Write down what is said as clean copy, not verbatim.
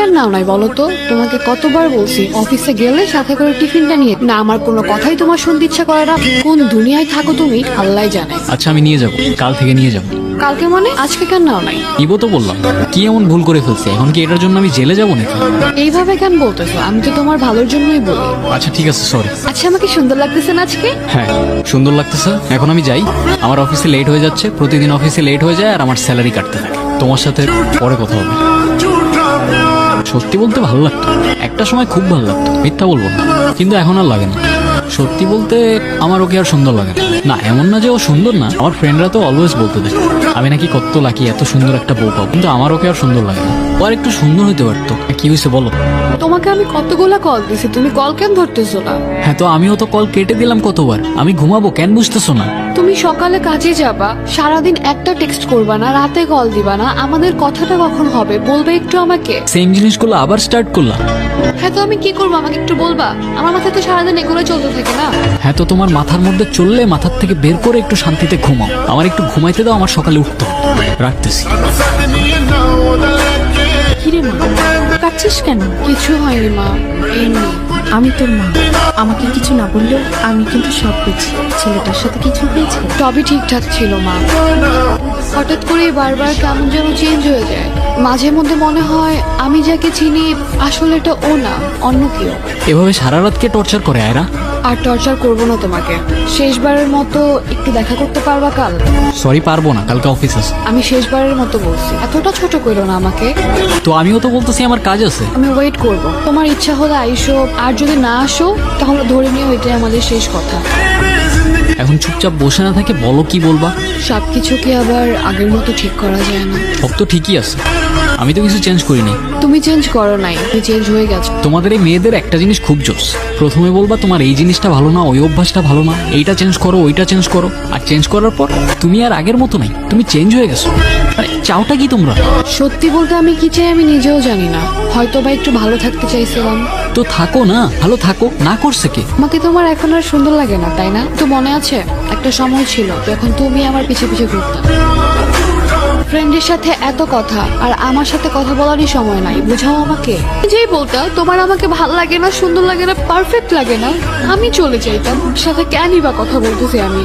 কেন নাও নাই বলো তো? তোমাকে কতবার বলছি অফিসে গেলে সাথে করে টিফিনটা নিয়ে না। আমার কোনো কথাই তোমার শুনতে ইচ্ছা করে না। কোন দুনিয়ায় থাকো তুমি আল্লাহ জানে। আচ্ছা আমি নিয়ে যাব, কাল থেকে নিয়ে যাব। কালকে মানে আজকে কেন নাও নাই? নিবো তো বললাম, কি এমন ভুল করে ফেলছি? এখন কি এটার জন্য আমি জেলে যাবো নাকি? এইভাবে কেন বলতেছো? আমি তো তোমার ভালোর জন্যই বলি। আচ্ছা ঠিক আছে, সরি। আচ্ছা আমাকে সুন্দর লাগতেছে না আজকে? হ্যাঁ সুন্দর লাগতেছে। এখন আমি যাই, আমার অফিসে লেট হয়ে যাচ্ছে। প্রতিদিন অফিসে লেট হয়ে যায় আর আমার স্যালারি কাটতে থাকে। তোমার সাথে পরে কথা হবে। সত্যি বলতে ভালো লাগতো, একটা সময় খুব ভালো লাগতো, মিথ্যা বলবো না, কিন্তু এখন আর লাগে না। সত্যি বলতে আমার ওকে আর সুন্দর লাগে না। না এমন না যে ও সুন্দর না, আমার ফ্রেন্ডরা তো অলওয়েজ বলতে দেয় আমি নাকি কত লাকি, এত সুন্দর একটা বউ পাবো, কিন্তু আমার ওকে আর সুন্দর লাগে না। ও আর একটু সুন্দর হতে পারতো। কি হয়েছে বলো? তোমাকে আমি কতগুলা কল দিছি, তুমি কল কেন ধরতেছো না? হ্যাঁ তো আমিও তো কল কেটে দিলাম কতবার। আমি ঘুমাবো, কেন বুঝতেছো না? তুমি সকালে কাজে যাবা, সারাদিন একটা টেক্সট করবা না, রাতে কল দিবা না। আমাদের কথাটা কখন হবে বলবে একটু আমাকে? সেম জিনিসগুলো আবার স্টার্ট করলাম। হ্যাঁ তো আমি কি করবো আমাকে একটু বলবা? আমার মাথায় তো সারাদিন এগুলো চলতে থাকে না। হ্যাঁ তো তোমার মাথার মধ্যে চললে মাথার থেকে বের করে একটু শান্তিতে ঘুমাও। আমার একটু ঘুমাইতে দাও, আমার সকালে উঠতে হবে। রাখতেছি। কিরে মা, কাঁদছিস কেন? কিছু হয়নি মা, এমনি। আমি তোর মা, আমাকে কিছু না বললেও আমি কিন্তু সব বুঝি। ছেলেটার সাথে কিছু হয়েছে? সবই ঠিকঠাক ছিল মা, হঠাৎ করে বারবার কেমন যেন চেঞ্জ হয়ে যায়। মাঝে মধ্যে মনে হয় আমি যাকে চিনি আসলে এটা ও না, অন্য কেউ। এভাবে সারা রাতকে টর্চার করে আয়রা? আর টর্চার করবো না তোমাকে। শেষবারের মতো একটু দেখা করতে পারবা কাল? সরি পারবো না, কালকে অফিস আছে। আমি শেষবারের মতো বলছি, এতটা ছোট করো না আমাকে। তো আমিও তো বলতেছি আমার কাজ আছে। আমি ওয়েট করব, তোমার ইচ্ছা হলে আইসো, আর যদি না আসো তাহলে ধরে নিও এটাই আমাদের শেষ কথা। এখন চুপচাপ বসে না থাকে বলো কি বলবা? সবকিছু কি আবার আগের মতো ঠিক করা যায় না? সব তো ঠিকই আছে, আমি তো কিছু চেঞ্জ করিনি। তুমি চেঞ্জ করো নাই, তুমি চেঞ্জ হয়ে গেছো। তোমাদের এই মেয়েদের একটা জিনিস খুব জোস। প্রথমে বলবা তোমার এই জিনিসটা ভালো না, ওই অভ্যাসটা ভালো না, এইটা চেঞ্জ করো, ওইটা চেঞ্জ করো, আর চেঞ্জ করার পর তুমি আর আগের মতো নাই, তুমি চেঞ্জ হয়ে গেছো। মানে চাওটা কি তোমরা? সত্যি বলতে আমি কি চাই আমি নিজেও জানি না। হয়তো বা একটু ভালো থাকতে চাইছিলাম। তো থাকো না, ভালো থাকো, না করছে কে? আমাকে তোমার এখন আর সুন্দর লাগে না, তাই না? তো মনে আছে একটা সময় ছিল যখন তুমি আমার পিছে পিছে ঘুরতে। ফ্রেন্ডের সাথে এত কথা আর আমার সাথে কথা বলারই সময় নাই, বুঝাও আমাকে। যেই বলতা তোমার আমাকে ভালো লাগে না, সুন্দর লাগে না, পারফেক্ট লাগে না, আমি চলে যাইতাম। সাথে কেনই বা কথা বলতেছি আমি?